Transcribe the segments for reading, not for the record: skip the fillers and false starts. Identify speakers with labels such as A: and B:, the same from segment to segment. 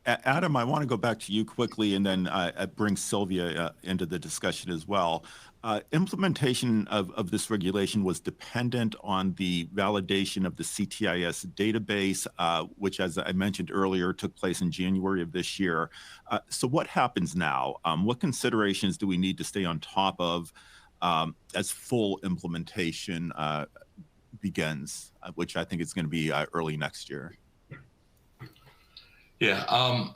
A: Adam, I want to go back to you quickly and then bring Sylvia into the discussion as well. Implementation of this regulation was dependent on the validation of the CTIS database, which, as I mentioned earlier, took place in January of this year. So what happens now? What considerations do we need to stay on top of as full implementation begins, which I think is going to be early next year?
B: Yeah,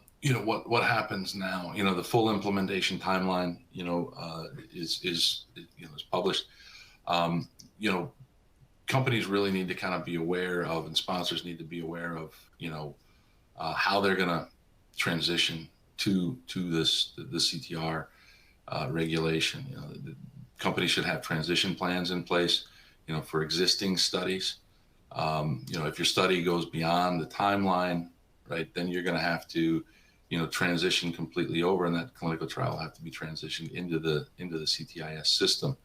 B: what happens now? The full implementation timeline, is published. Companies really need to kind of be aware of, and sponsors need to be aware of, how they're going to transition to the CTR regulation. The companies should have transition plans in place, for existing studies. If your study goes beyond the timeline, right, then you're going to have to, transition completely over, and that clinical trial will have to be transitioned into the CTIS system.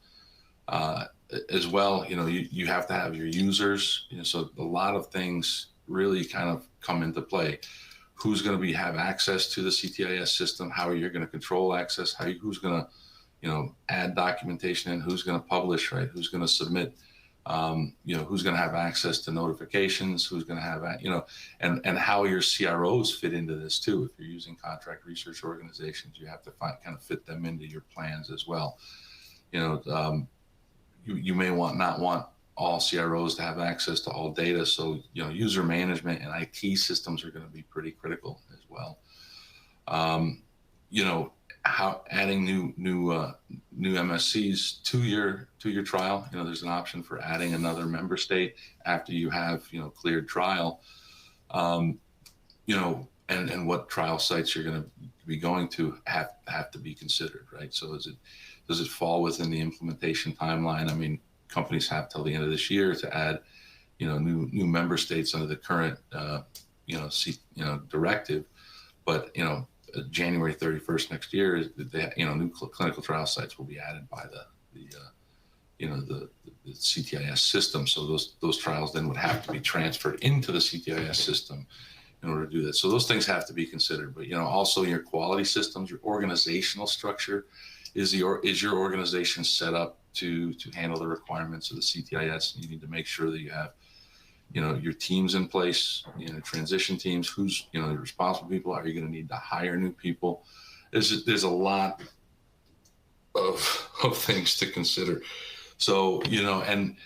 B: As well, you have to have your users. So a lot of things really kind of come into play. Who's going to have access to the CTIS system? How are you going to control access? Who's going to, add documentation in? Who's going to publish? Right? Who's going to submit? Who's going to have access to notifications, who's going to have, and how your CROs fit into this too. If you're using contract research organizations, you have to kind of fit them into your plans as well. You may not want all CROs to have access to all data. So, user management and IT systems are going to be pretty critical as well. How adding new MSCs to your trial. There's an option for adding another member state after you have cleared trial. And what trial sites you're going to be going to have to be considered, right? So does it fall within the implementation timeline? I mean, companies have till the end of this year to add new member states under the current directive, but January 31st next year, new clinical trial sites will be added by the CTIS system. So those trials then would have to be transferred into the CTIS system in order to do that. So those things have to be considered. But also your quality systems, your organizational structure, is your organization set up to handle the requirements of the CTIS? You need to make sure that you have your teams in place, transition teams, who's, the responsible people. Are you going to need to hire new people? There's a lot of things to consider. So, and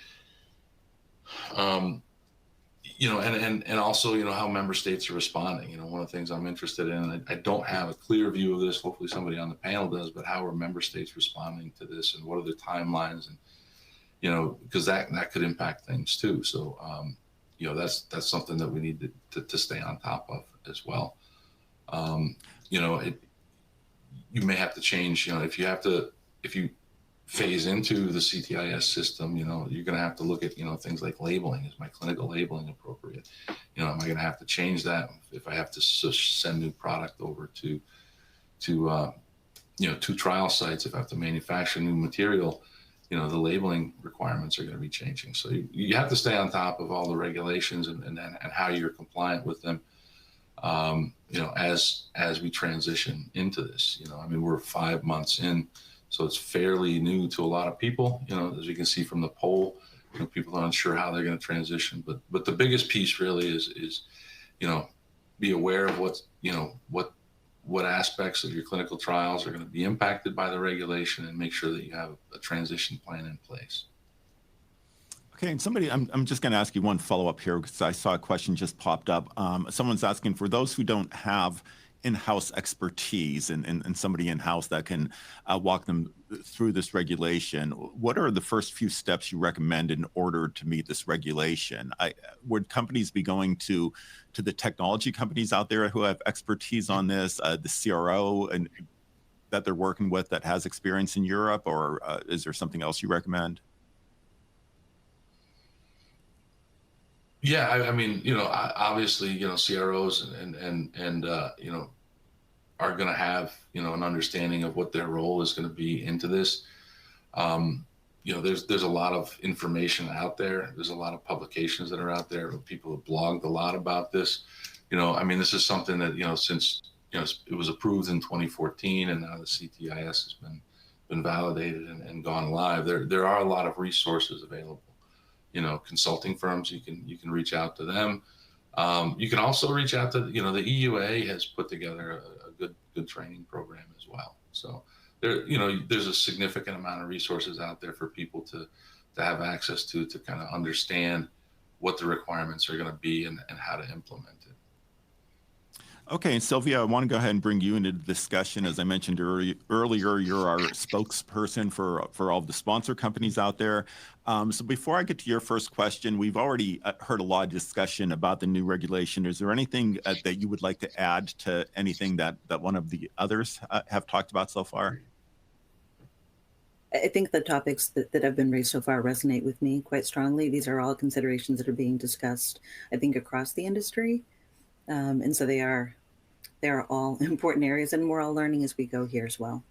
B: also, how member states are responding. One of the things I'm interested in, I don't have a clear view of this, hopefully somebody on the panel does, but how are member states responding to this, and what are the timelines? And, because that could impact things too. So, that's something that we need to stay on top of as well. You may have to change, if you phase into the CTIS system, you're going to have to look at, things like labeling. Is my clinical labeling appropriate? Am I going to have to change that if I have to send new product over to two trial sites? If I have to manufacture new material, the labeling requirements are going to be changing. So you have to stay on top of all the regulations and how you're compliant with them, as we transition into this. We're 5 months in, so it's fairly new to a lot of people. As you can see from the poll, people are unsure how they're going to transition. But the biggest piece really is be aware of what aspects of your clinical trials are going to be impacted by the regulation, and make sure that you have a transition plan in place.
A: Okay, and I'm just going to ask you one follow-up here, because I saw a question just popped up. Someone's asking, for those who don't have in-house expertise and somebody in-house that can walk them through this regulation, what are the first few steps you recommend in order to meet this regulation? Would companies be going to the technology companies out there who have expertise on this, the CRO and that they're working with that has experience in Europe, or is there something else you recommend?
B: Yeah, obviously, CROs and are going to have, an understanding of what their role is going to be into this. There's a lot of information out there. There's a lot of publications that are out there. People have blogged a lot about this. This is something that, since it was approved in 2014, and now the CTIS has been validated and gone live. There are a lot of resources available. Consulting firms, you can reach out to them. You can also reach out to, the EUA has put together a good training program as well. So there's a significant amount of resources out there for people to have access to kind of understand what the requirements are going to be and how to implement it.
A: Okay, and Sylvia, I want to go ahead and bring you into the discussion. As I mentioned earlier, you're our spokesperson for all of the sponsor companies out there. So before I get to your first question, we've already heard a lot of discussion about the new regulation. Is there anything that you would like to add to anything that one of the others have talked about so far?
C: I think the topics that have been raised so far resonate with me quite strongly. These are all considerations that are being discussed, I think, across the industry. And so they are all important areas, and we're all learning as we go here as well.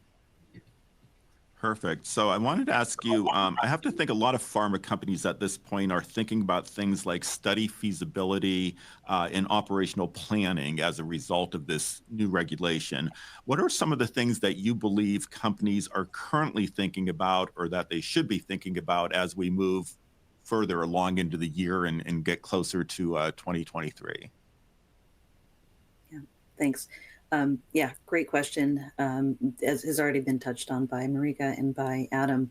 A: Perfect. So I wanted to ask you, I have to think a lot of pharma companies at this point are thinking about things like study feasibility and operational planning as a result of this new regulation. What are some of the things that you believe companies are currently thinking about, or that they should be thinking about as we move further along into the year and get closer to 2023?
C: Yeah, thanks. Yeah, great question. As has already been touched on by Marieke and by Adam,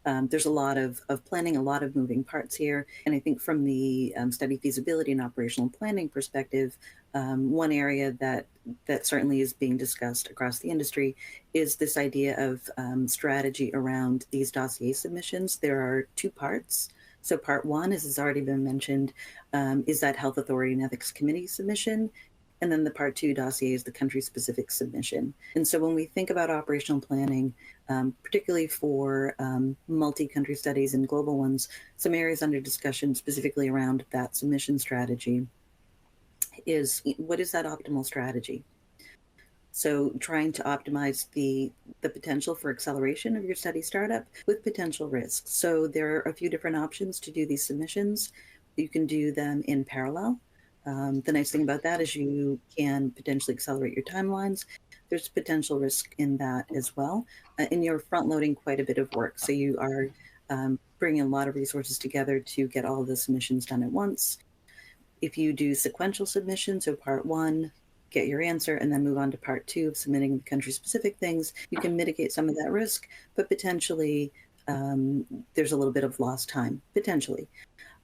C: there's a lot of planning, a lot of moving parts here. And I think from the study feasibility and operational planning perspective, one area that certainly is being discussed across the industry is this idea of strategy around these dossier submissions. There are two parts. So part one, as has already been mentioned, is that Health Authority and Ethics Committee submission. And then the part two dossier is the country-specific submission. And so when we think about operational planning, particularly for multi-country studies and global ones, some areas under discussion specifically around that submission strategy is, what is that optimal strategy? So trying to optimize the potential for acceleration of your study startup with potential risks. So there are a few different options to do these submissions. You can do them in parallel. The nice thing about that is you can potentially accelerate your timelines. There's potential risk in that as well. And you're front loading quite a bit of work. So you are bringing a lot of resources together to get all of the submissions done at once. If you do sequential submissions, so part one, get your answer, and then move on to part two of submitting the country-specific things, you can mitigate some of that risk, but potentially there's a little bit of lost time, potentially.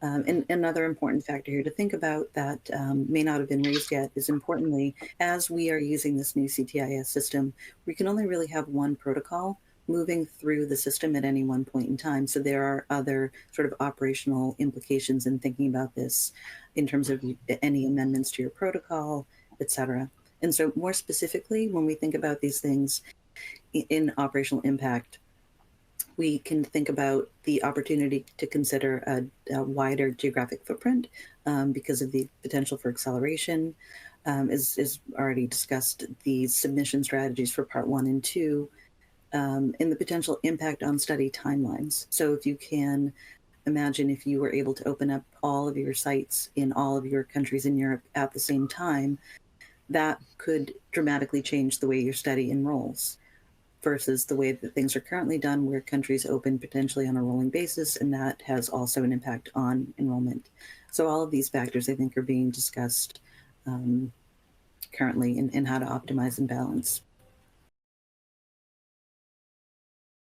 C: And another important factor here to think about that may not have been raised yet is, importantly, as we are using this new CTIS system, we can only really have one protocol moving through the system at any one point in time. So there are other sort of operational implications in thinking about this in terms of any amendments to your protocol, et cetera. And so more specifically, when we think about these things in operational impact, we can think about the opportunity to consider a wider geographic footprint because of the potential for acceleration. As already discussed, the submission strategies for part one and two, and the potential impact on study timelines. So if you can imagine if you were able to open up all of your sites in all of your countries in Europe at the same time, that could dramatically change the way your study enrolls, versus the way that things are currently done, where countries open potentially on a rolling basis, and that has also an impact on enrollment. So all of these factors, I think, are being discussed currently in how to optimize and balance.